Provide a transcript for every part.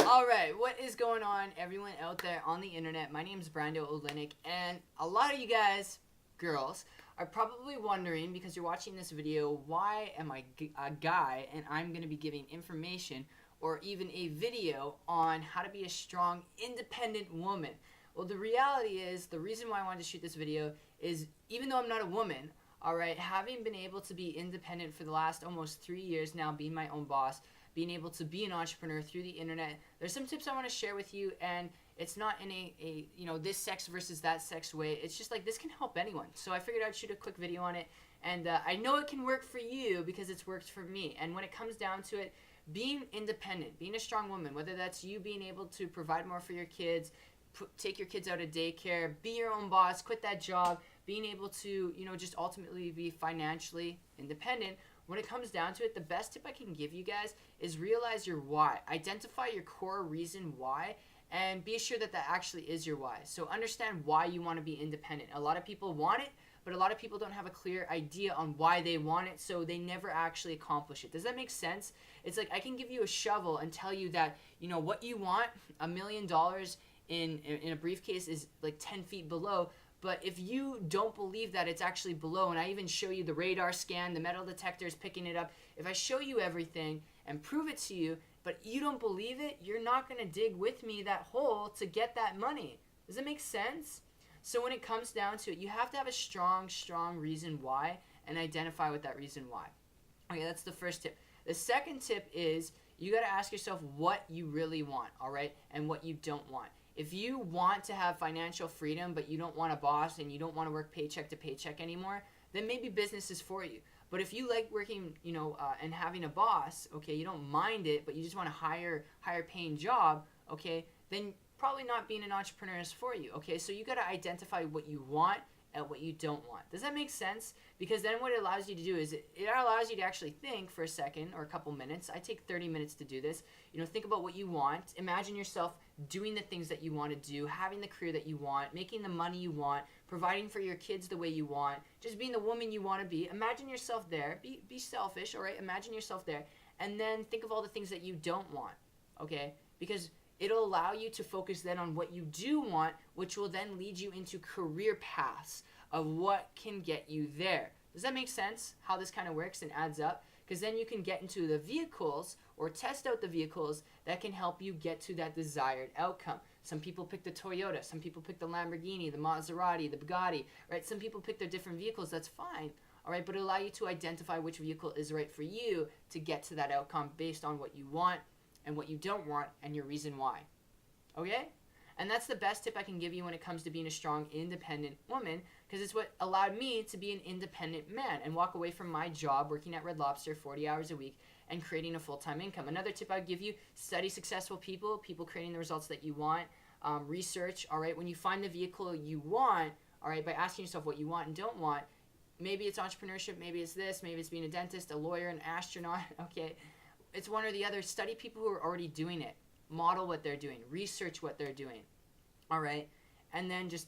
Alright, what is going on, everyone out there on the internet? My name is Brando Olenek, and a lot of you guys, girls, are probably wondering, because you're watching this video, why am I a guy and I'm going to be giving information or even a video on how to be a strong, independent woman. Well, the reality is, the reason why I wanted to shoot this video is, even though I'm not a woman, alright, having been able to be independent for the last almost 3 years now, being my own boss, being able to be an entrepreneur through the internet, there's some tips I want to share with you, and it's not in a this sex versus that sex way. It's just like, this can help anyone. So I figured I'd shoot a quick video on it, and I know it can work for you because it's worked for me. And when it comes down to it, being independent, being a strong woman, whether that's you being able to provide more for your kids, take your kids out of daycare, be your own boss, quit that job, being able to, just ultimately be financially independent. When it comes down to it, the best tip I can give you guys is realize your why. Identify your core reason why, and be sure that that actually is your why. So understand why you want to be independent. A lot of people want it, but a lot of people don't have a clear idea on why they want it, so they never actually accomplish it. Does that make sense? It's like, I can give you a shovel and tell you that, what you want, $1 million in a briefcase, is like 10 feet below. But if you don't believe that it's actually below, and I even show you the radar scan, the metal detector is picking it up, if I show you everything and prove it to you, but you don't believe it, you're not going to dig with me that hole to get that money. Does it make sense? So when it comes down to it, you have to have a strong reason why, and identify with that reason why. Okay, that's the first tip. The second tip is, you got to ask yourself what you really want, all right, and what you don't want. If you want to have financial freedom, but you don't want a boss and you don't want to work paycheck to paycheck anymore, then maybe business is for you. But if you like working, and having a boss, okay, you don't mind it, but you just want a higher paying job, okay, then probably not being an entrepreneur is for you, okay? So you got to identify what you want and what you don't want. Does that make sense? Because then what it allows you to do is, it allows you to actually think for a second or a couple minutes. I take 30 minutes to do this. Think about what you want. Imagine yourself doing the things that you want to do, having the career that you want, making the money you want, providing for your kids the way you want, just being the woman you want to be. Imagine yourself there. Be selfish, all right? Imagine yourself there. And then think of all the things that you don't want, okay? Because it'll allow you to focus then on what you do want, which will then lead you into career paths of what can get you there. Does that make sense, how this kind of works and adds up? Because then you can get into the vehicles or test out the vehicles that can help you get to that desired outcome. Some people pick the Toyota, some people pick the Lamborghini, the Maserati, the Bugatti, right? Some people pick their different vehicles, that's fine, all right? But it'll allow you to identify which vehicle is right for you to get to that outcome based on what you want and what you don't want and your reason why, okay? And that's the best tip I can give you when it comes to being a strong, independent woman, because it's what allowed me to be an independent man and walk away from my job working at Red Lobster 40 hours a week and creating a full-time income. Another tip I would give you, study successful people creating the results that you want. Research, all right? When you find the vehicle you want, all right, by asking yourself what you want and don't want, maybe it's entrepreneurship, maybe it's this, maybe it's being a dentist, a lawyer, an astronaut, okay? It's one or the other. Study people who are already doing it. Model what they're doing. Research what they're doing. All right? And then just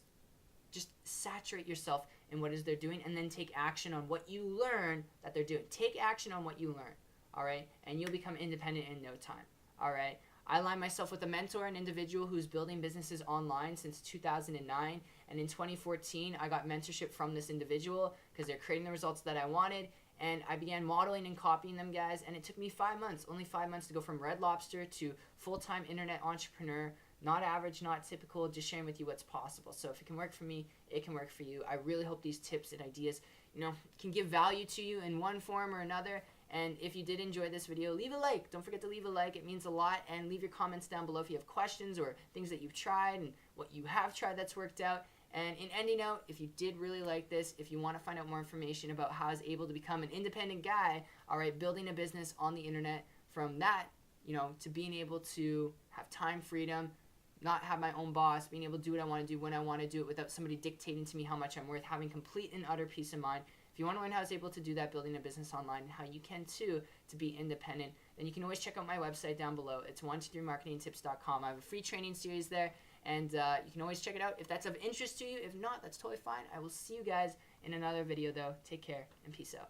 saturate yourself in what is they're doing, and then take action on what you learn that they're doing. Take action on what you learn. All right? And you'll become independent in no time. All right? I align myself with a mentor, an individual who's building businesses online since 2009. And in 2014, I got mentorship from this individual because they're creating the results that I wanted. And I began modeling and copying them, guys, and it took me 5 months, only 5 months, to go from Red Lobster to full-time internet entrepreneur. Not average, not typical, just sharing with you what's possible. So if it can work for me, it can work for you. I really hope these tips and ideas, can give value to you in one form or another. And if you did enjoy this video, leave a like. Don't forget to leave a like. It means a lot. And leave your comments down below if you have questions or things that you've tried and what you have tried that's worked out. And in ending note, if you did really like this, if you want to find out more information about how I was able to become an independent guy, all right, building a business on the internet, from that, to being able to have time freedom, not have my own boss, being able to do what I want to do when I want to do it without somebody dictating to me how much I'm worth, having complete and utter peace of mind. If you want to learn how I was able to do that, building a business online, and how you can too, to be independent, then you can always check out my website down below. It's 123marketingtips.com. I have a free training series there, and you can always check it out if that's of interest to you. If not, that's totally fine. I will see you guys in another video, though. Take care and peace out.